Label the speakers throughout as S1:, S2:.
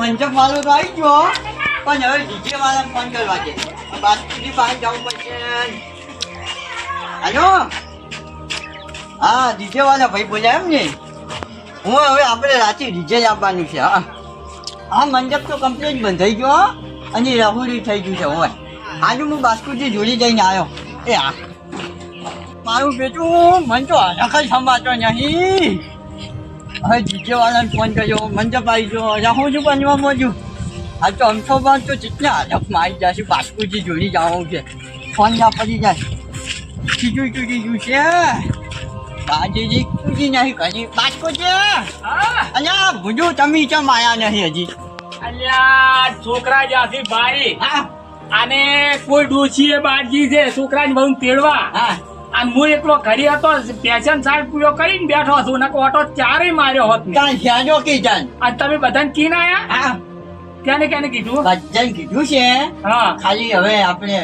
S1: મંજક વાળો તો આવી ગયો પણ હવે ડીજે વાળાને ફોન કરવા છે બાસ્કુજી પાસે જવું પડશે હાલો હા ડીજે વાળા ભાઈ બોલ્યા એમ ને હું હવે આપણે રાતે ડીજે આપવાનું છે હા હા મંડપ તો કમ્પ્લીટ બંધાઈ ગયો અને રાહુલી થઈ ગયું છે હવે આજે હું બાસ્કુજી જોડી જઈને આવ્યો એ હા મારું બેટું મન તો હરખ સંભાળતો નહીં હવે ડીજે વાળાને ફોન કર્યો મંડપ આવી ગયો રાહુલ બનવા મોજું આ તો અમથો બાદ તો જેટલા હરખમાં આવી જશે બાસ્કુજી જોડી જવાનું છે ફોન ના પડી જાય ખીજું ચૂકી ગયું છે બાજીજી કુજી નહીં કરી બાસ્કુજી અલ્યા ભૂજુ તમે ચમ આયા નહીં હજી
S2: અલ્યા છોકરા જાથી ભાઈ આને કોઈ ડોશીએ બાજી છે છોકરાને બહુ તેડવા
S1: હા
S2: અને હું એકલો ઘરે હતો પેશન સાહેબ પૂરો કરીને બેઠો છું નકો ઓટો ચારે માર્યો હોત મેં.
S1: કાં જાજો કે જાન
S2: અને તમે બધાને કીને આયા
S1: હા
S2: કેને કીધું
S1: બધાને કીધું છે
S2: હા
S1: ખાલી હવે આપણે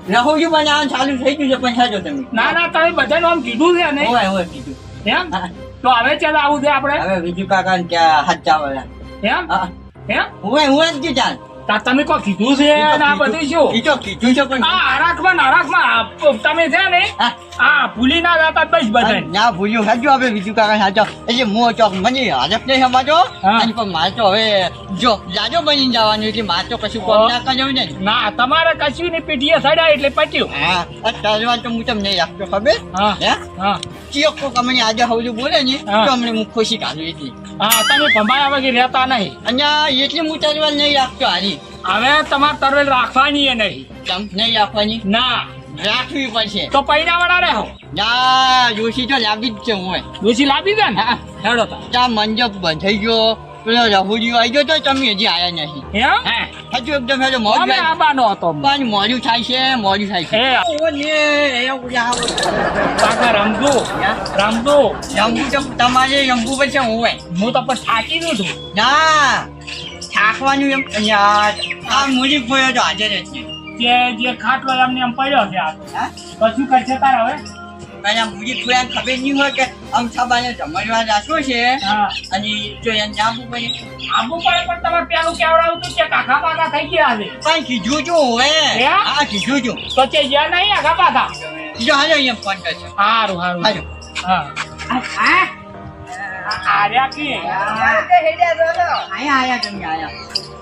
S1: રહોજી બનાવવાનું ચાલુ થઈ ગયું છે પણ સાજો તમે
S2: ના તમે બધાને આમ કીધું છે ને
S1: હોય કીધું
S2: એમ
S1: હા.
S2: તો હવે ચાલ આવું છે આપણે
S1: હવે બીજું કાકા ક્યાં હાથ ચાવડા
S2: એમ
S1: હા
S2: એમ
S1: હું જ જાન
S2: તમે કોઈ કીધું છે ને આ બધું શું
S1: એ તો કીધું છે પણ
S2: આ હરાકમાં તમે છે ને
S1: હા.
S2: આ ભૂલી ના જતા બસ બધાને
S1: ના ભૂલ્યું સાચું હવે બીજું કાકા સાચો એટલે હું ચોક મને હાલત નહીં સમાજો
S2: હા.
S1: અને પણ મારે તો હવે જો જાજો બનીને જવાનું એટલે મારે તો કશું કોમ ના કરવું ને
S2: ના તમારે કશું ની પીઠીએ સડ્યા એટલે પટ્યું
S1: હા તરવા તો હું તમને રાખતો ખબર
S2: હા
S1: હે
S2: હા
S1: ચિયો કોક અમને આજે હવલું બોલે ને
S2: હા.
S1: તો અમને હું ખુશી કાઢું એટલી
S2: હા તમે ભંભાયા વગર રહેતા નહીં
S1: અને એટલી હું તરવા નહીં રાખતો હારી
S2: હવે તમારે તરવેલ રાખવાની એ નહીં
S1: ચમ નહીં રાખવાની
S2: ના
S1: રાખવી પડશે
S2: તો પૈડા વાળા રહો
S1: ના જોશી તો લાવી જ છે હું
S2: ડોસી લાવી દે ને
S1: હા.
S2: હેડો તા
S1: ત્યાં મંજપ બંધાઈ ગયો પેલો રಹುજી આવી ગયો તો તમે હજી આયા નહીં
S2: એમ
S1: હા હજુ એકદમ હેલો મોડું
S2: અમે આબાનો હતો
S1: પણ મોડું થાય છે મોડું થાય છે
S2: એ
S1: ઓ ને
S2: કાકા રમજો રમજો
S1: રંગુ તો તમારે રંગુ પડશે હું
S2: હું તો પણ થાકી ગયો છું
S1: ના થાકવાનું એમ યાર આ મૂડી ફોયો તો હાજર જ છે
S2: તે જે ખાટલો એમને એમ પડ્યો છે આ
S1: હા
S2: તો શું કરશે તાર હવે
S1: અને આ મૂડી ફોયા ખબર નહીં હોય કે આમ સબાને જમણવા રાખો છે
S2: હા
S1: અને જો એને નાખવું પડે
S2: આબુ પડે પણ તમારે પેલું કેવડાવું તું કે કાકા બાકા થઈ ગયા છે
S1: પણ કીધું છું હવે
S2: હે?
S1: હા કીધું છું
S2: તો તે જ્યાં નહીં આખા બાકા
S1: જો હાલો અહીંયા ફોન કરશે
S2: હારું
S1: હાલો
S2: હા આર્યા કે
S1: આયા તમે આયા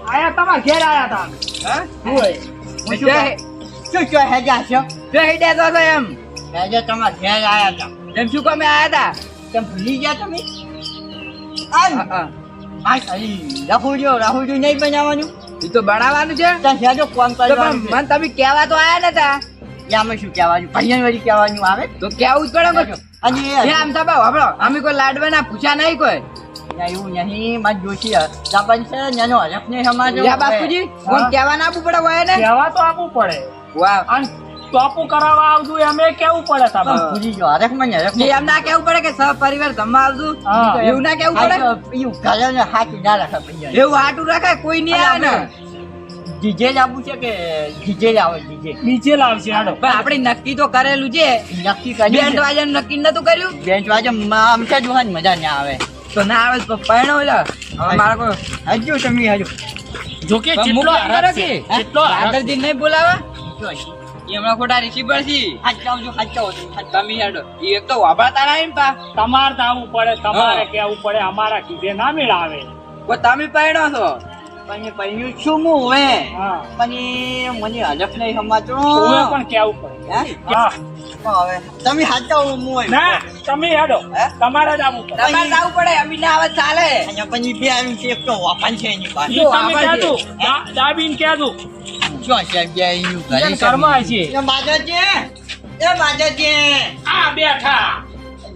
S2: આયા તમાર ઘેર આયા તા
S1: હા
S2: હોય
S1: હું શું શું હેજા છો
S3: જો હેડ્યા તો હતો એમ
S1: હેજા તમારા ઘેર આયા હતા
S3: એમ શું કામે આયા
S1: તમે ભૂલી ગયા તમે
S3: હતા
S1: આ ખાલી રાહુલ નહીં બનાવવાનું
S3: એ તો બનાવવાનું છે
S1: ત્યાં હેજો ફોન
S3: તો પણ
S1: કરવાનું
S3: મને તમે કહેવા તો આયા નતા
S1: આમાં શું કહેવાનું ભાઈયાન વળી કહેવાનું આવે
S3: તો કેવું જ પડે ને.
S1: અને
S3: હે આમ તો બાવ આપણો અમે કોઈ લાડવા ના પૂછ્યા નહીં કોઈ
S1: એવું નહીં મારે જોશી જાપાન છે નાનો હરફ નહીં સમાજો
S3: યા બાપુજી કોણ કહેવા ના આપવું પડે હોય ને
S2: કહેવા તો આપવું પડે
S3: વાહ
S2: અને ટોપું કરાવવા આવતું એમે કેવું પડે તમે
S1: ભૂલી ગયો હરફ માં હરફ
S3: એમ ના કેવું પડે કે સહપરિવાર જમવા આવતું
S2: હા.
S3: એવું ના કેવું પડે
S1: એવું ઘરે ને હાથ ના રાખે પૈયા
S3: એવું હાટું રાખે કોઈ નહીં આવે ને
S1: જીજે લાવવું છે કે જીજે લાવે જીજે
S2: નીચે લાવશે હાડો
S3: પણ આપણે નક્કી તો કરેલું છે
S1: નક્કી કરી
S3: બેન્ડ વાજાનું નક્કી નતું કર્યું
S1: બેન્ચ વાજે આમથી જોવાની મજા ના આવે
S3: તો ના આવે તો પરણો એટલે હવે મારા કોઈ
S1: હજુ તમે હજુ
S2: જોકે
S3: પણ
S2: જેટલો
S3: મુખ
S2: હરખ
S3: કરો
S2: છે
S3: કે?
S2: જેટલો હરખ
S3: રાત્રથી નહીં બોલાવે એ હમણાં ખોટા રિસીવર છે
S1: હાથ ચાવજો
S3: તમે હેડો એ એક તો વાપરતા ના એમ પા
S2: તમારે તો આવવું પડે તમારે
S3: હા.
S2: કેવું પડે અમારા કીધે ના મેળાવે
S3: કોઈ તમે પરણો છો
S1: પણ પહેલું શું હું હવે
S2: હા
S1: પણ મને હરફ નહીં સમાતો
S2: ઓવે પણ કેવું પડે
S1: હે?
S2: હા
S1: હવે તમે હાથ ચાવો હું હોય
S2: ના તમે હેડો
S1: હે?
S2: તમારે જ આવવું પડે
S3: તમારે જવું પડે અમે ના આવે ચાલે
S1: અહીંયા પછી બે આવ્યું છે એક તો વાપન છે એની પાસે
S2: ઈ તમે
S3: આભાર
S2: કહેજો દાબીને કહેજો
S1: શું છે બે આવ્યું ઘરે
S2: જેમ ઘરમાં છે
S1: એ માજાજી
S2: આ બેઠા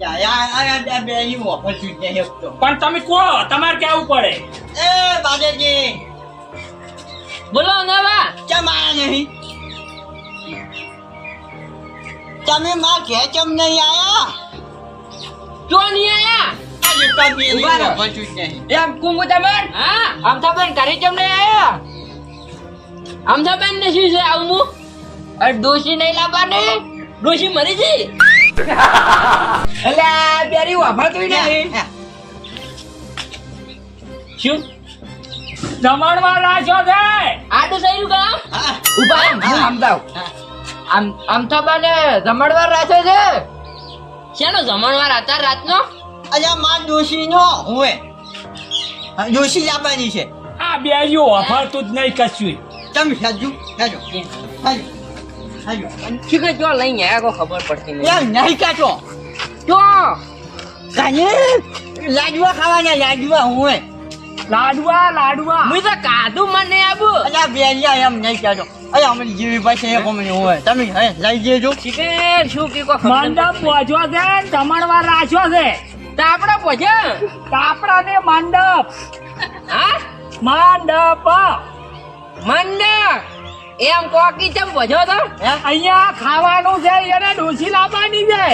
S1: આ બે આવ્યું વાપર છું ત્યાં એક તો
S2: પણ તમે કહો તમારે કેવું પડે
S1: એ માજાજી
S3: બોલો નવા
S1: ચમ આયા નહીં તમે માં ઘેર ચમ નહીં આયા
S3: જો નહીં આયા
S1: આજે તો બે
S3: ઉભા રહો.
S1: વાપર છું નહીં
S3: એમ કુંભ તમે હા અમથાબેન ઘરે કેમ નહીં આયા અમથાબેન ને શું છે આવું અરે ડોશી નહીં લાવવાની ડોશી મરી ગઈ એટલે આ બેરી વાપરતું નહીં
S2: શું જમણવાર રાખ્યો છે.
S3: આટલું સહી કામ
S1: હા
S3: ઉભા રહો, હું સમજાવું. અમથાબાને જમણવાર રાખ્યો છે. શેનો જમણવાર હતા રાતનો?
S1: અલ્યા માર ડોશીનો હોવે ડોશી લાવવાની છે
S2: આ બેજો અફાતું જ નહીં કશું.
S1: તમે સાજુ સાજુ સાજુ સાજુ
S3: ઠીક છે, જો લઈને આયા કોઈ ખબર પડતી નહીં.
S1: યાર નહીં કાચો
S3: જો
S1: કાને લાડવા ખાવાના લાડવા હોવે
S2: લાડવા
S3: હું તો કાધું મને આવું.
S1: અલ્યા બેલિયા એમ નહીં કાચો અલ્યા અમારી જેવી પાસે એક અમને હોવે તમે હે લઈ દેજો
S3: ઠીક છે, શું કે કોઈ ખબર
S2: મંડપ પહોંચ્યો છે ને જમણવાર રાખ્યો છે.
S3: તો આપણે પહોંચ્યા.
S2: કાપડા ને મંડપ
S3: હા
S2: મંડપ
S3: મંડપ એમ કોકી ચમ પહોંચ્યો તો?
S2: અહીંયા ખાવાનું છે એને ડોસી લાવવાની છે.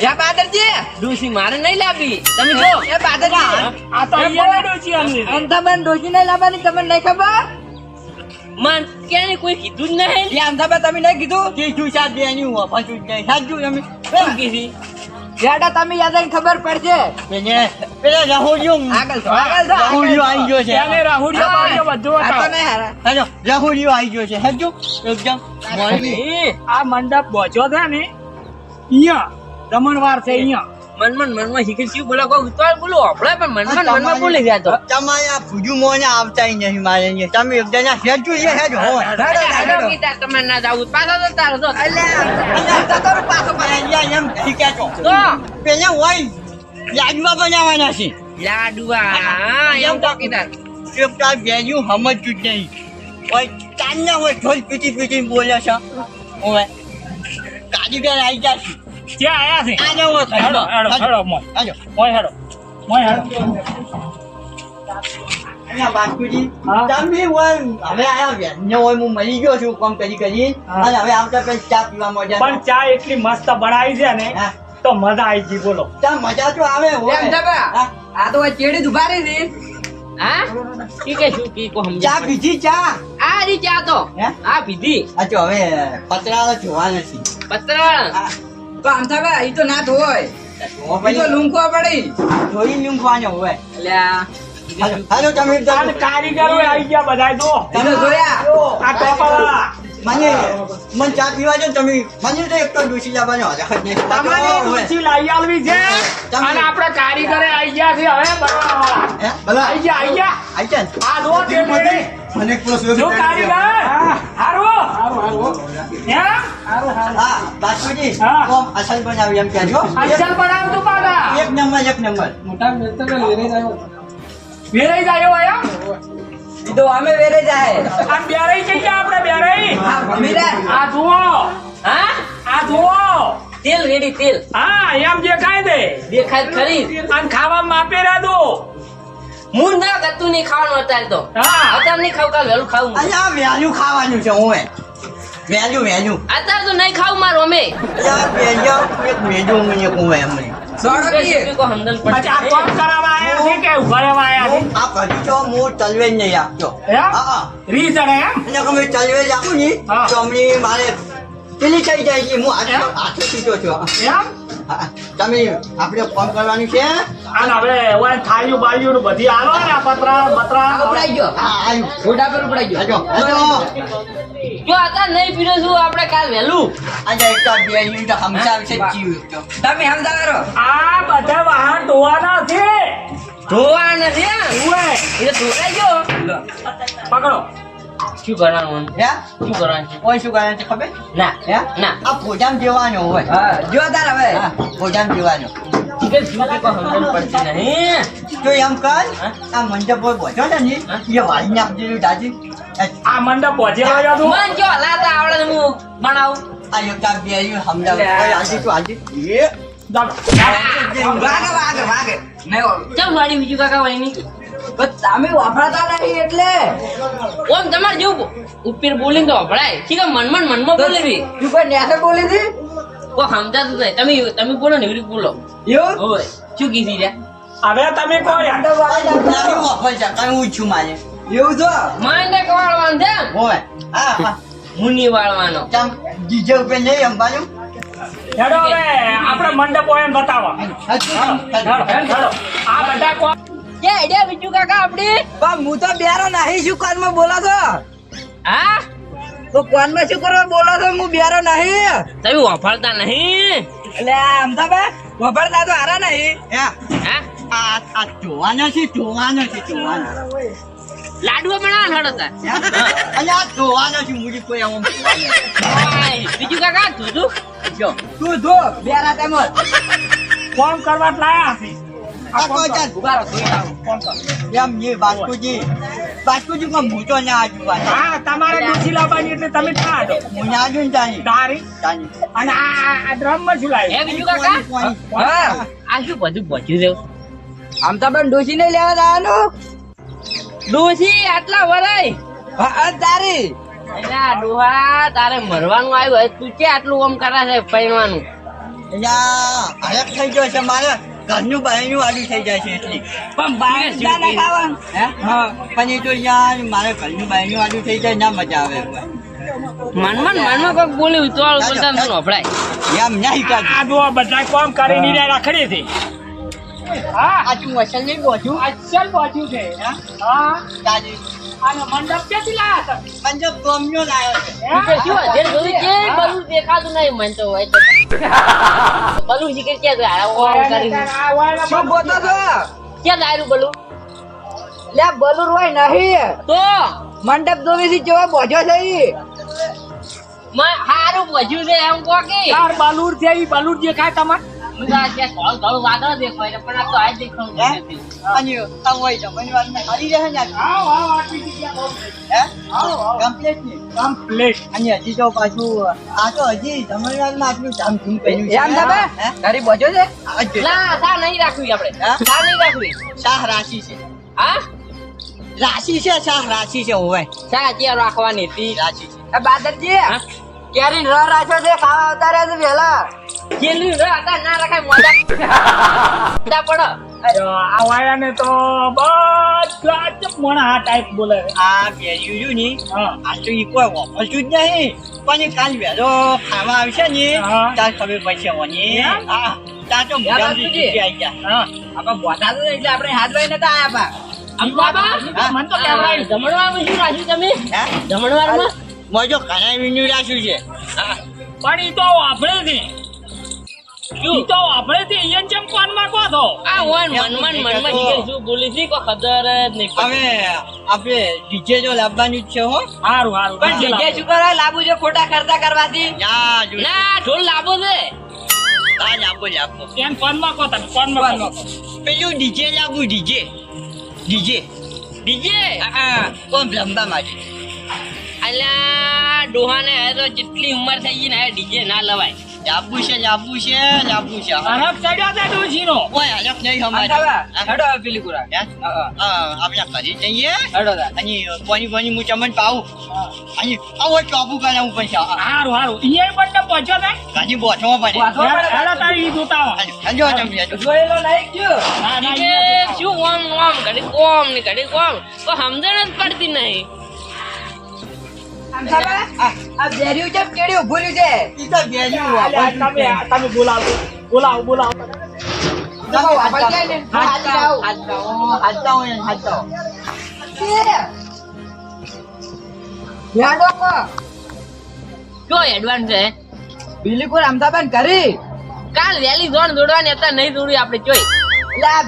S3: યા પાદરજી ડોશી મારે નહીં લાવી. તમે જો એ પાદરજી
S2: આ તો અહીંયા ડોસી અમને
S3: અમથાબાન ડોશી નહીં લાવવાની તમને નહીં ખબર? મન ક્યાંય કોઈ કીધું જ નહીં.
S1: એ અમદાવાદ તમે નહીં કીધું કીધું સાત બેની હું પાછું જ નહીં સાજુ તમે
S3: કેમ કીધી? જેડા તમે યાદ આવીને ખબર પડશે.
S1: પેલા રાહુલિયો
S3: આગળ તો, આગળ તો.
S1: રાહુલિયો આવી ગયો છે
S2: ત્યારે રાહુડિયો બાહુડિયો બધું
S3: આ તો
S2: બતાવો.
S3: નહીં હારા.
S1: હાલો રાહુલિયો આવી ગયો છે સાજુ એકદમ મોરબી
S2: આ મંડપ પહોંચ્યો છે ને અહીંયા જમણવાર છે અહીંયા.
S3: મનમાં શીખી શું બોલો કોઈ ઉતાર બોલો આપણે પણ મનમાં બોલી ગયા તો.
S1: તમારે આ ફૂજુ મોને આવતા નહીં મારે અહીંયા. તમે એક જણા હેજુ છે હેજ હો
S3: હાલો કીધા તમે ના જાવું પાછા તો તારો તો.
S1: એમ નહીં કહેતો.
S3: તો
S1: પેલા હોય લાડવા બનાવવાના છે
S3: લાડવા હા, એમ તો કીધા.
S1: એક તાર વેલ્યુ સમજતું જ નહીં હોય તારના હોય ઢોલ પીટી બોલે છે હોય કારીગર આવી ગયા છે
S2: ક્યાં આયા છે?
S1: આજો હોય
S2: હેડો હેડો હેડો મોય
S1: આજો
S2: મોય હેડો મોય હેડો.
S1: અહીંયા બાસ્કુજી
S2: હા.
S1: તમે હોય હવે આયા વેલ્યો હોય હું મળી ગયો છું કામ કરી
S2: હા.
S1: અને હવે આવતા પહેલા ચા પીવા મજા
S2: પણ ચા એટલી મસ્ત બનાવી છે ને
S1: હા.
S2: તો મજા આવી ગઈ બોલો.
S1: ચા મજા તો આવે હોય
S3: એમ જબા.
S1: હા.
S3: આ તો ચેડી જ ઉભા રહી હતી. હા ઠીક છે, શું કી કો
S1: ચા
S3: સમજા.
S1: પીધી ચા
S3: આ રી ચા તો
S1: હે?
S3: આ પીધી
S1: આ તો હવે પતરા જોવા નથી
S3: પત્ર
S1: હા.
S3: તો આમથાબા ઈ તો ના ધોય. ઈ તો લૂંખો પડી.
S1: જોઈ લીંખવાનો હોય
S3: અલ્યા
S1: હાલો તમે
S2: આ કારીગરો આવી ગયા બધા જો.
S3: તમે જોયા?
S2: આ ટોપાવાળા.
S1: મને ચા પીવા દો તમે મને તો એક તો ડૂસી લાવવાનો
S2: તમારે ડોસી લાવી આલવી છે
S1: તમે-
S2: અને આપણે કારીગરે આવી ગયા છે હવે બનાવવાવાળા.
S1: ભલા
S2: આવી ગયા
S1: આઈ છે
S2: આ જો તે મેળે.
S1: મને પૂરો
S2: જો કારીગર હારું હે
S1: હા બાસ્કુજી
S2: હા.
S1: કોમ અસલ બનાવી એમ કહેજો
S2: અસલ બનાવતું પાછા
S1: એક નંબર
S2: વેરાઈ જાય એમ
S3: ઈ તો અમે વેરે જાય.
S2: આ બેરાઈ જઈએ આપણે બેરાઈ
S3: હા ભમીરા.
S2: આ જુઓ
S3: હા
S2: આ જુઓ
S3: તેલ રેડી તેલ
S2: હા એમ દેખાય દે
S3: દેખાય ખરી.
S2: અને ખાવામાં માપે રાદો
S3: હું ના ગતું નહીં ખાવાનું અત્યારે તો.
S2: હા
S3: અત્યારે નહીં ખાવું, કાલ વહેલું ખાવું.
S1: અહીંયા વેલ્યુ ખાવાનું છે હું વેલ્યુ
S3: અત્યારે તો નહીં ખાવું મારું અમે.
S1: અહીંયા એક મેજો મને કહું એમને
S3: શું કો સમજણ
S2: પછી આ
S3: પડતી
S2: કોમ કરાવવા આયા છે કે ઉભા રહેવા આયા છે
S1: આ ભરી તો હું તલવે નહીં આપતો
S2: એમ?
S1: હા
S2: રી ચડે એમ
S1: અને તમે તલવે આપું ને
S2: હા.
S1: તો અમને મારે પેલી થઈ જાય છે હું હાથે પીતો છું
S2: એમ
S1: હા, તમે આપણે ફોન કરવાનું છે
S2: અને હવે ઓય થાળીઓ બાળીઓ બધી આલો ને આ પતરા બતરા
S3: ઉપડાઈ ગયો.
S1: હા આવ્યું
S3: ઘોડા પર ઉપડાઈ ગયો.
S1: હાજો હાજો
S3: જો અત્યારે નહીં પીરો છું આપણે કાલ વહેલું.
S1: આજે એક તો બે યુનિટ હમસા છે જીવ તો
S3: તમે સમજાવો.
S2: આ બધા વાહન ધોવાના છે
S3: ધોવા નથી હા?
S2: ઓય
S3: એ તો ધોવાઈ ગયો.
S2: પકડો
S3: શું કરવાનું?
S1: હે
S3: શું કરવાનું છે?
S1: કોઈ શું કરે છે ખબર
S3: ના
S1: હે
S3: ના.
S1: આ ભોજામ દેવાનો હોય
S3: હા જો તાર હવે
S1: હા ભોજામ દેવાનો
S3: કે શું કે કોઈ સમજણ પડતી નહીં.
S1: તો એમ કર આ મંડપ પર બોજો ને ની એ વાળી નાખજો દાદી
S2: આ મંડપ પહોંચેલો જ હતું
S3: મન જો હલાતા આવડે તો હું બનાવું.
S1: આ એક તો બે યુનિટ સમજાવ આજે તો આજે એ
S2: ચાલો.
S3: વાગે વાગે વાગે ચમ વાળી બીજું કાકા વાળી નહીં. તમે વાપરતા નહીં એટલે ઓમ તમારે જેવું ઉપર બોલીને તો વભળાય. ઠીક છે મનમાં બોલેવી. તું કોઈ નેસે બોલી હતી? કોઈ સમજાતું નહીં. તમે બોલો ને એવી રીતે બોલો. એવું? હોય. શું કીધી રે?
S2: હવે તમે કોઈ
S1: નાની વાપર છે કઈ હું છું મારે
S3: એવું તો માને કવાળવાનું છે એમ?
S1: હોય હા હા
S3: મુની વાળવાનો.
S1: ચમ ડીજે ઉપર નહીં અંબાનું
S2: હેડો હવે આપણે મંડપ હોય એમ બતાવો હેડો, હેડો. આ બધા કોણ
S3: કે આઈડિયા બીજું કાકા આપડી
S4: પણ હું તો બેરો નહીં શું કાનમાં બોલો છો
S3: હા
S4: તો કોનમાં શું કરવા બોલો છો હું બેરો નહીં
S3: તમે વાપરતા નહીં
S4: એટલે અમદાવાદ વફરતા તો હારા નહીં
S3: હા
S1: આ જોવાનો છે જોવાનો
S3: લાડવા બનાવવા હડતા
S1: અને આ જોવાનો છે મુજી કોઈ આમ
S3: બીજું કાકા તું
S1: જો
S4: તું ધો બેરા તેમ
S2: ફોન કરવા જ લાયા છે
S1: આ કોઈ જાત
S4: ઉભા રહો ધોઈ આવો
S2: ફોન કર
S1: એમ જે બાસ્કુજી કો મૂતો ના આજુબાજુ
S2: હા તમારે ડોસી લાવવાની એટલે તમે ક્યાં આવો
S1: હું ના જોઈને તાની
S2: તારી
S1: તાની
S2: અને આ ડ્રમ માં શું લાવ્યું
S3: હે બીજું કાકા
S4: હા
S3: આ શું બધું પહોંચ્યું છે
S4: આમ તો પણ ડોસી નહીં લેવા જવાનું
S3: ડોસી આટલા વરાય
S4: હા તારી
S3: એટલે આ ડોહા તારે મરવાનું આવ્યું હોય તું કે આટલું કામ કરે છે પૈણવાનું
S1: એટલે હરક થઈ ગયો છે મારે ઘરનું બહારનું આડું થઈ જાય છે એટલી
S4: પણ બહાર જા ના ખાવાનું
S1: હે હા પણ એ તો યાર મારે ઘરનું બહારનું આડું થઈ જાય ના મજા આવે
S3: મનમાં કોઈક બોલ્યું તો બોલતા શું નોભળાય
S1: એમ નહીં કાઢ
S2: આ જો બધા કામ કરી નીરે રાખડી છે હા
S1: આ તું અસલ નહીં બોધું
S2: અસલ બાજુ છે હા
S1: તાજી
S2: અને મંડપ ક્યાંથી લાયા તમે
S1: પંજાબ ગોમનો લાયો છે
S3: તું શું અધેર જોયું છે બધું દેખાતું નહીં મન તો હોય તો બલું શીખે ક્યાં જાય ઓમ કરીને
S4: શું બોતો છો
S3: ક્યાં દાયરું બલું
S4: લે બલુર હોય નહીં
S3: તો
S4: મંડપ જોવી જેવા બોજો છે ઈ.
S3: હારું ભજ્યું છે એમ કહો કે
S2: ચાર બાલુર છે ઈ બાલુર દેખાય તમાર
S3: થોડું વાદળ દેખાય પણ આ તો આ દેખાતું નથી
S1: અને આમ હોય તો મને વાત હારી રહે ને
S2: આવ આટલી જગ્યા
S1: હે કમ્પ્લીટ ને
S2: કમ્પ્લીટ
S1: અને હજી તો પાછું આ તો હજી તમિલનાડુમાં આટલું ધામધૂમ કર્યું છે
S4: એમ તમે
S1: હે?
S4: તારી બોજો છે
S1: આ જ
S3: ના સા નહીં રાખવી આપણે
S1: હા?
S3: સા નહીં રાખવી
S1: શાહ રાશિ છે
S3: હા
S1: રાશિ છે શાહ રાશિ છે હોય
S3: સા ક્યાં રાખવાની હતી
S1: રાશિ છે
S4: આ બાદરજી
S3: હા?
S4: કેરી ન રાખ્યો છે ખાવા આવતા રહે છે વેલા
S3: જેલું હતા ના રખાય મોજા પડો
S2: આ વાયાને તો બધા જ મોણા આ ટાઈપ બોલે
S1: આ બેર્યું ને
S2: હા
S1: આ તો ઈ કોઈ વાપરતું જ નહીં પણ એ કાલ વહેલો ખાવા આવશે ને
S2: હા.
S1: તાર ખબર પડશે ઓની
S2: એમ?
S1: હા તાર તો
S3: યાર,
S1: મોઢામાંથી
S3: બાપુજી.
S1: જીભી આઈ ગયા
S2: હા
S4: આપણે બોતા તો એટલે આપણે હાથ લઈ નતા આયા પા
S3: આમ બાબા
S1: હા?
S2: મને તો કહેવાય
S3: જમણવારમાં શું રાખ્યું તમે
S1: હે
S3: જમણવારમાં
S1: મોજો કરાવીનું રાખ્યું છે હા
S2: પણ ઈ તો વાપરે છે ઈ તો વાપરે છે ઈયન ચમ કોનમાં કો છો
S3: આ વન મનમાં શીખે શું બોલી છે કોઈ ખબર જ નહીં
S1: હવે આપણે ડીજે જો લાવવાનું જ છે હો
S2: હારું હારું
S4: પણ જગ્યા શું કરવા લાવવું છે ખોટા ખર્ચા કરવાથી
S1: ના જો
S3: ના ઢોલ લાવો છે
S1: આ લાવો લાવો
S2: એમ કોનમાં કો તમે કોનમાં કો
S1: પેલું ડીજે લાવવું ડીજે ડીજે
S3: ડીજે
S1: હા કોમ લંબા માટે
S3: અલ્યા ડોહાને હવે તો જેટલી ઉંમર થઈ ગઈ ને હવે ડીજે ના લવાય
S1: લાવવું છે લાવવું છે લાવવું છે
S2: હરક ચડ્યો છે ડોશીનો
S1: કોઈ હરક નહીં અમારે
S4: હેડો હવે પેલી કુરા
S1: આપણે ઘરે જઈએ
S4: હેડો તા
S1: અને કોની કોની હું ચમન પાઉં અને આવો ચોપું કરાવું પડશે
S2: હારું હારું ઈયન પણ પહોંચ્યો છે
S1: ગાજી બોથવા પડે
S2: હેલો તારી ઈ જોતા આવો
S1: સમજો તમે
S4: જોયેલો નહીં ગયો
S2: ના ના
S3: ડીજે શું ઓમ ઓમ ઘડી કોમ ને ઘડી કોમ તો સમજણ જ પડતી નહીં
S4: આમ સાહેબ આ બેર્યું છે કેડી ઉભું રહ્યું છે
S1: ઈ તો બેજ્યું
S2: તમે બોલાવો બોલાવો
S4: તો વાપર જાય ને હાથ જાઓ
S1: હાચતા હોય હાચતા
S4: યાડો કો
S3: શું એડવાન્સ છે
S4: બિલકુલ અમદાવાદ કરી
S3: કાલ વેલી ઝોન દોડવાની હતા નહીં દોડી આપણે જોઈ
S4: લા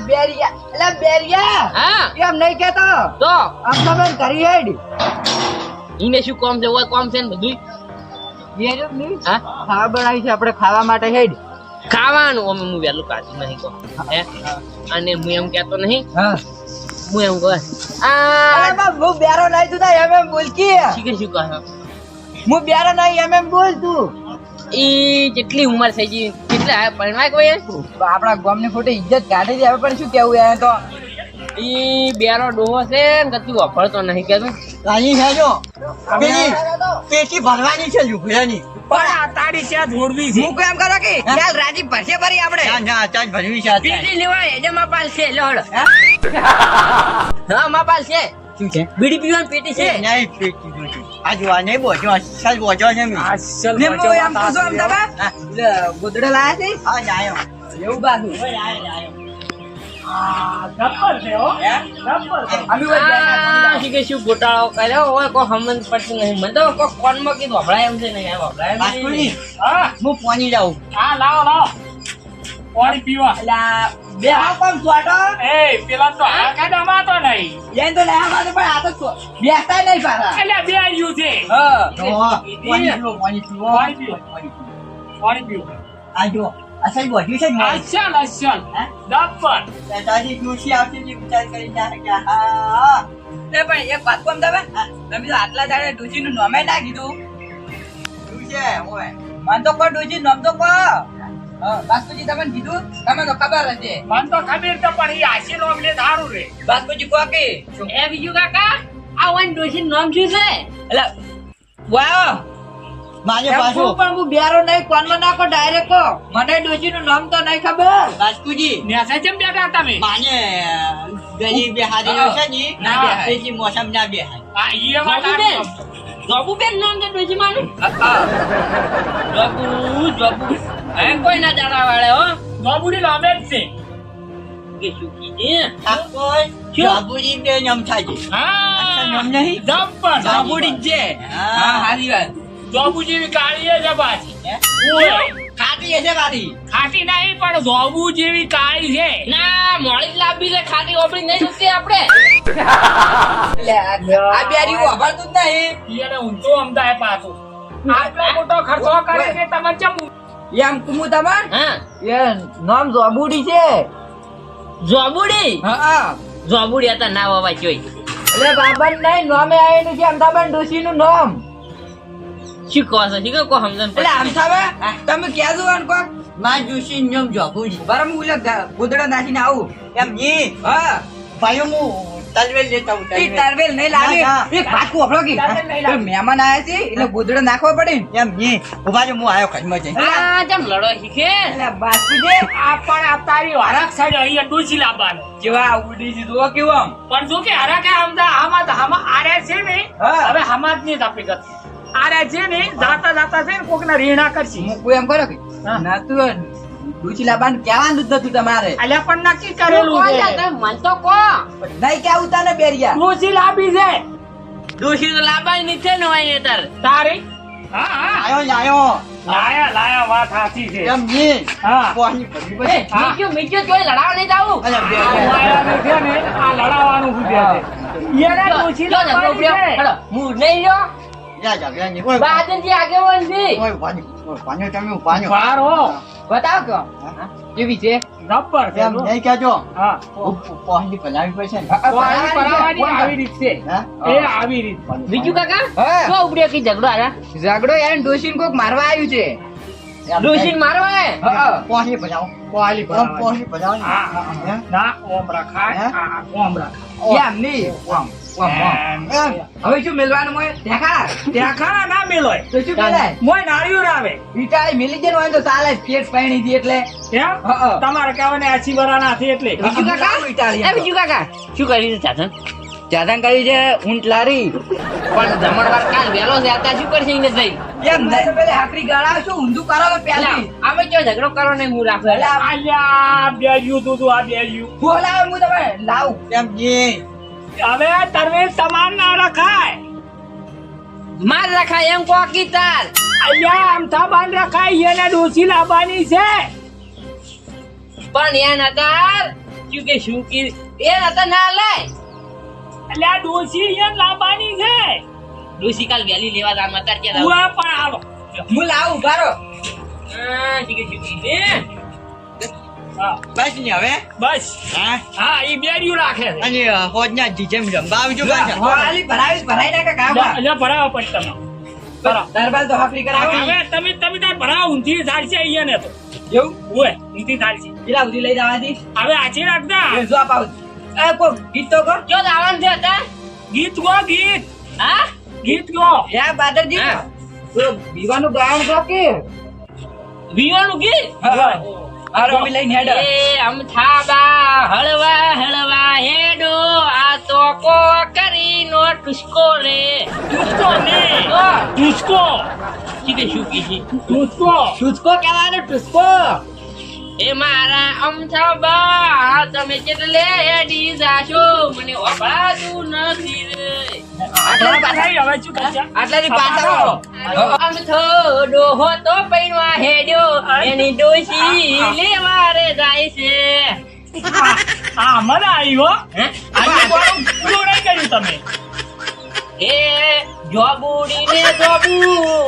S4: બેરિયા
S3: હા
S4: એમ નહીં કેતો
S3: તો
S4: અમદાવાદ કરી હેડ
S3: ઈને શું કોમ છે ઓય કોમ છે ને બધું
S4: બેર્યું નહીં
S3: હા
S4: ખાવા બનાવી છે આપણે ખાવા માટે હેડ
S3: ખાવાનું અમે હું વહેલું કાઢી નહીં કહો હે અને હું એમ કહેતો નહીં
S4: હા
S3: હું એમ કહે
S4: અરે
S3: આ
S4: બાપ હું બેરો નહીં તું એમ બોલ કે
S3: શીખે શું કહે
S4: હું બેરો નહીં એમ બોલ તું
S3: ઈ જેટલી ઉંમર થઈ ગઈ કેટલા હે પરણવાય કોઈ
S4: આપણા ગામની ખોટી ઇજ્જત કાઢી દે હવે પણ શું કેવું એ તો
S3: ઈ બેરો ડોહો છે ને કતું વાપરતો નહીં કેતું
S1: રાણી હેજો પેલી પેટી ભરવાની છે લુગડાની
S2: પણ આ તારી ત્યાં જોડવી છે
S4: હું કેમ કરો કે ચાલ રાજી ભરશે ભરી આપણે
S1: ના ના ચાલ ભરવી છે અત્યારે.
S3: પેટી લેવાય એજે માપાલ છે લહડ હા માપાલ છે
S1: શું છે
S3: બીડી પીવાની પેટી છે
S1: નહીં પેટી જોતી આ જોવા નહીં બોજો અસલ બોજો છે મેં
S2: અસલ
S4: ને હું એમ
S2: બચો
S4: પૂછું અમદાવાદ ગોદડે લાયા છે
S1: હા જાયો
S4: એવું બાજુ
S2: ગબ્બર છે હો
S1: હે?
S2: ગબ્બર છે.
S1: અમે ઓય
S3: આ શી કે શું ગોટાળો કર્યો હોય કોઈ સમજ પડતી નહીં મને તો કોઈ કોનમાં કીધું વભળાય એમ છે નહીં આ વભળાય એમ
S1: બાસ્કુજી
S3: નહીં.
S2: હા
S1: હું પાણી લાવું
S2: હા લાવો પાણી પીવા
S4: અલા, બે હાવ કોમ છોટો
S2: એ પેલા તો હાકા દમાતો નહીં
S4: એને તો લેવા માટે પણ આ તો બેસતા નહીં પાછા
S2: એટલે બે આવ્યું છે
S3: હા.
S1: પાણી પીવો પાણી પીવો
S2: પાણી પીવો. પાણી પીવું
S1: આ જો અસલ બોધ્યું છે ને મારે.
S2: અસલ અસલ
S1: હે?
S2: ગબ્બર
S1: તારી ડોશી આવતી હતી વિચાર કરી જાય કે હા
S4: એ પણ એક વાત કોમ તમે તમે તો આટલા દાડે ડોશીનું નામે ના કીધું
S1: શું છે ઓય
S4: મને તો કોઈ ડોશી નામ તો કહો બાસ્કુજી તમને કીધું તમે તો ખબર હશે
S2: મને તો ખબર તો પણ એ આશી નો અમને સારું રે
S4: બાસ્કુજી કહો કે
S3: એ બીજું કાકા આ વન ડોશીનું નામ શું છે
S4: એટલે વાહ
S1: મારે
S4: એમ
S1: પાછું
S4: કહું પણ હું બેરો નહીં કોનમાં નાખો ડાયરેક્ટ કહો મને ડોશીનું નામ તો નહીં ખબર
S1: રાજકુજી
S2: ન્યાસા કેમ બેઠા તમે
S1: માને ગરીબ બેહારી છે ને
S4: ના બેહાય.
S1: તેથી મોસમ ના બેહાય
S2: આ ઈ વાત
S3: જોબુબેન
S2: આ-
S3: જોબુબેન નામ છે ડોશી માનું જોબુ હે કોઈ ના જાડા વાળે હો
S2: ગોબુડી લાવે જ છે
S3: કે શું કીધે
S1: ઠાકોર જાબુરી બે નામ થાય છે
S2: હા
S1: નામ નહીં?
S2: ગબ્બર
S4: સાંભળી જ છે હા સારી વાત
S2: જોબુ જેવી કાળી જ પાછી
S1: હે?
S2: ઓય,
S1: ખાટી હશે મારી
S2: ખાટી નહીં પણ જોબુ જેવી કાળી છે
S3: ના મોળી જ લાંબી છે ખાટી ઓપડી નહીં શકતી આપણે
S4: એટલે આ બેરી વાપરતું જ નહીં
S2: એને ઊંચો અમદાય પાછું આટલો મોટો ખર્ચો કરે છે તમે ચમ
S4: એમ કુમુ તમાર
S3: હા
S4: એ નામ જોબુડી છે
S3: જોબુડી
S4: હા
S3: જોબુડી હતા ના વાવા જોઈ
S4: એટલે બાબા નહીં નામે આવેલું છે અમદાવાદ ડોશીનું નામ
S3: શું કહો છો શીખો કો સમજણ
S4: એટલે આમ થાવે તમે ક્યાં જુઓ ને કોક
S1: માર જોશી નામ જાબુરી
S4: બરાબર હું એટલે ગોદડા નાખીને આવું
S1: એમ જી
S4: હા
S1: ભાઈઓ હું તલવેલ લેતા હું
S4: ઈ
S1: તલવેલ.
S4: તરવેલ નહીં લાવી
S1: ના, ના.
S4: એક વાત કોફળો કી
S2: તરવેલ નહીં લાવી.
S4: મહેમાન આયા છે એટલે ગોદડો નાખવો પડે ને.
S1: એમ જી ઉભા જો હું આવ્યો ઘરમાં જઈને
S3: હા ચમ લડો શીખે
S4: એટલે બાસ્કુજી
S2: આ પણ આ તારી હરક સાઈડ અહીંયા ડૂસી લાવવાનું
S4: જેવા ઉડી છે જુઓ કેવું આમ
S2: પણ જો કે હરક આમાં આરે છે ને
S4: હા.
S2: હવે હમાત ની તપીકત આરે છે ને જાતા છે ને કોક ના રીણા કરશી
S4: હું કોઈ એમ કરો કે
S2: હા.
S4: ના તું ડૂચી લાવવાનું કહેવાનું જ નતું તમારે
S2: અલ્યા પણ નક્કી કરેલું છે
S3: મન તો કો
S4: નહીં કેવું તને બેરિયા
S2: ડૂસી લાવી છે
S3: ડોશી તો લાંબાઈ નીચે ન હોય ને તાર
S2: તારી હા હા
S1: આવ્યો ને આવ્યો
S2: લાયા વાત સાચી છે
S1: એમ જી
S2: હા
S1: પોહની ભરી પછી
S3: મીઠું મીઠું જોઈ લડાવ નહીં જાવું
S1: અલ્યા બે
S2: આ વાયાને છે ને આ લડાવાનું પૂછે છે એને ડૂસી લાવવાની છે
S3: હું નહીં જો
S1: જા જા ગયા ની ઓય
S3: બાદનજી આગેવાન છે
S1: ઓય પાણી તમે પાણી
S2: વાર હો
S4: બતાવો કે કેવી છે
S2: ગબ્બર છે
S1: એમ નહીં કહેજો
S2: હા
S1: પોહની ભલાવી પડશે ને
S2: વાળી પરાવાની આવી રીત છે
S1: હા
S2: એ આવી રીત
S3: બીજું કાકા
S4: હા.
S3: શું ઉપડ્યો કે ઝઘડો આયા
S4: ઝઘડો યાર ડોશીને કોક મારવા આવ્યું છે
S1: એમ
S3: ડોશીને મારવા હે
S4: હા.
S1: પોહની ભલાવો
S2: વાળી પરાવાની
S1: પોહની ભલાવો
S2: હા હા ના ઓમ રખાય
S1: હે?
S2: હા ઓમ રખાય
S4: એમ નહીં ઓમ, ઓમ, ઓમ.
S2: એમ.
S4: હવે શું મેલવાનું હોય દેખા
S2: ત્યાં ખાના ના મેલોય
S4: તો શું મેલાય
S2: મોય નાળિયું આવે
S4: વિટાળી મેલી દે ને હોય તો ચાલે પેટ પાણી દી એટલે
S2: એમ
S4: હા.
S2: તમારે કહેવાને આછી વરાના છે એટલે
S3: બીજું કાકા
S4: વિટાળી
S3: એ બીજું કાકા શું કર્યું છે ચાચન
S4: જાધન કરી છે ઊંટ લારી
S3: પણ જમણવાર કાલ વહેલો છે અત્યારે શું કરશે એને જઈ
S4: એમ નહીં પેલે હાકરી ગળાવશો ઊંધું કરો તો પહેલા
S3: અમે જો ઝઘડો કરો નહીં હું રાખું
S4: એટલે આ
S2: આલ્યા બેજ્યું તું આ બેજ્યું
S4: બોલાવે હું તમે લાવું
S1: એમ જી
S2: હવે તરવેલ સમાન ના રખાય
S3: માર રખાય એમ કોકી તાર
S2: અહીંયા આમથા બાંધ રખાય એને ડોસી લાવવાની છે
S3: પણ એ નતા શું કે શું કી એ નતા ના લાય
S2: એટલે આ ડોસી અહીંયા લાવવાની છે
S3: ડોસી કાલ વહેલી લેવા જામ અત્યારે ક્યાં
S2: તું
S3: જાવ
S2: પણ આવો
S4: હું લાવું બારો
S3: હા શું કે શું કી
S2: હા,
S1: બસ ને હવે
S2: બસ
S1: હા
S2: હા ઈ બેડિયું રાખે છે
S1: અને હોજના જીજેમ રંબા આવજો પાછા
S4: હાલી ભરાવી નાખે કાબા
S2: એટલે ભરાવો પછી તમે ભરાવો.
S4: દરબાર તો હાકરી કરાવી
S2: હવે તમે તાર ભરાવો ઊંધી થાળશે અહીંયા ને તો
S4: એવું
S2: ઓય ઊંધી થાળશે
S4: પેલા સુધી લઈ જવાથી
S2: હવે આછી રાખતા
S4: એ જો આપ આવું એ કો ગીત તો કો
S3: જો દાવણ છે હતા
S2: ગીત ગો ગીત
S3: હા
S2: ગીત ગો
S4: હે બાદરજી
S3: હા.
S4: તો વિવાનું ગાયન તો કે
S3: વિવાનું ગીત
S4: હા આરો બી લઈને હેડ
S3: એ અમથાબા હળવા હળવા હેડો આ તો કો કરીનો ટુસકો રે
S2: ટુસકો ને
S3: તો
S2: ટુસકો
S3: શું કે શું કી
S2: ટુસકો
S3: ટુસકો કહેવાનો ટુસકો એ મારા અમથા બા તમે કેટલે હેડી જાશો મને ઓફળાતું નથી રે
S2: આટલા પાછા હવે શું કરશે?
S3: આટલાથી પાછા અમથો ડોહો તો પૈણવા હેડ્યો એની ડોશી લેવા રે જાય છે
S2: હા મને આવ્યો
S3: હે
S2: આજે કોણ પૂરું નહીં કર્યું તમે?
S3: એ જોબુડીને જોબુ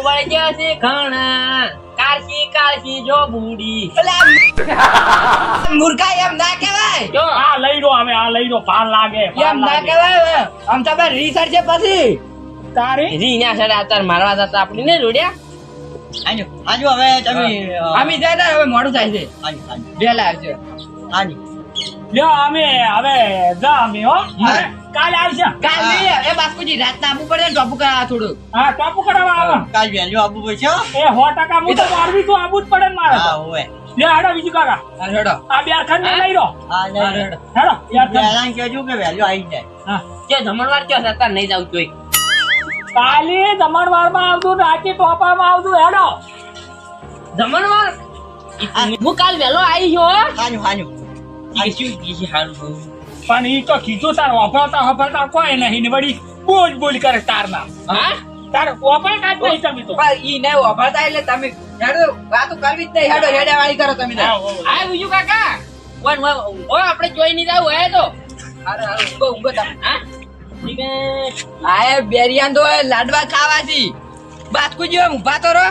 S3: વળગ્યા છે ઘણા કાળસી જોબુડી
S4: મૂર્ખા એમ ના કહેવાય
S3: જો
S2: આ લઈ લો હવે આ લઈ લો ભાર લાગે ભાર
S4: એમ ના
S2: લાગે.
S4: કહેવાય આમ તો રીસર્ચ છે પછી
S2: તારી
S3: રીના સડા અત્યારે મારવા જતા આપણી ને જોડ્યા
S1: આજો આજો હવે તમે
S4: અમે જાય હવે મોડું થાય છે
S1: આજો આજો
S4: વહેલા આવજો
S1: આજો
S2: લ્યો અમે હવે જા અમે હો હવે કાલે આવશે.
S4: કાલ નહીં એ બાપુજી રાત ના આપવું પડે ને ટોપુ કરા થોડું
S2: હા ટોપુ કરાવવા આવો.
S1: કાલ વહેલું આવવું પડશે હો.
S2: એ 100% હું તો મારવી તો આવું જ પડે ને મારે
S1: હા
S2: તો.
S1: હોવે
S2: લ્યો હેડો બીજું કાકા
S4: હા હેડો
S2: આ બે ખંડ ને લઈ લો
S1: હા લે
S2: હેડો યાર તમે.
S1: વહેલા કહેજો કે વહેલું આવી જાય
S2: હા
S3: કે જમણવાર કયો છે અત્યારે નહીં જાવ જોઈ
S2: કાલે જમણવારમાં આવજો રાતે ટોપામાં આવજો હેડો.
S3: જમણવાર હું કાલ વહેલો આવી ગયો
S1: આજો આજો
S2: પણ ઈ તો કીધું તાર વાપરતા કોઈ નહીં ને વળી બોલ કરે તારના
S3: હા
S2: તાર વાપરતા જ નહીં તમે તો.
S4: પણ ઈ નહીં વાપરતા એટલે તમે હેડો વાતો કરવી જ નહીં હેડો હેડા વાળી કરો તમે
S2: હા, હો, હો.
S3: આ બીજું કાકા ઓ આપણે જોઈ નહીં જાવ હે તો
S4: હારે હારે ઊંઘો તમે
S3: હા ઠીક હે.
S4: આ બેરિયાન તો લાડવા ખાવાથી બાસ્કુ જેવા ઊભા તો રહો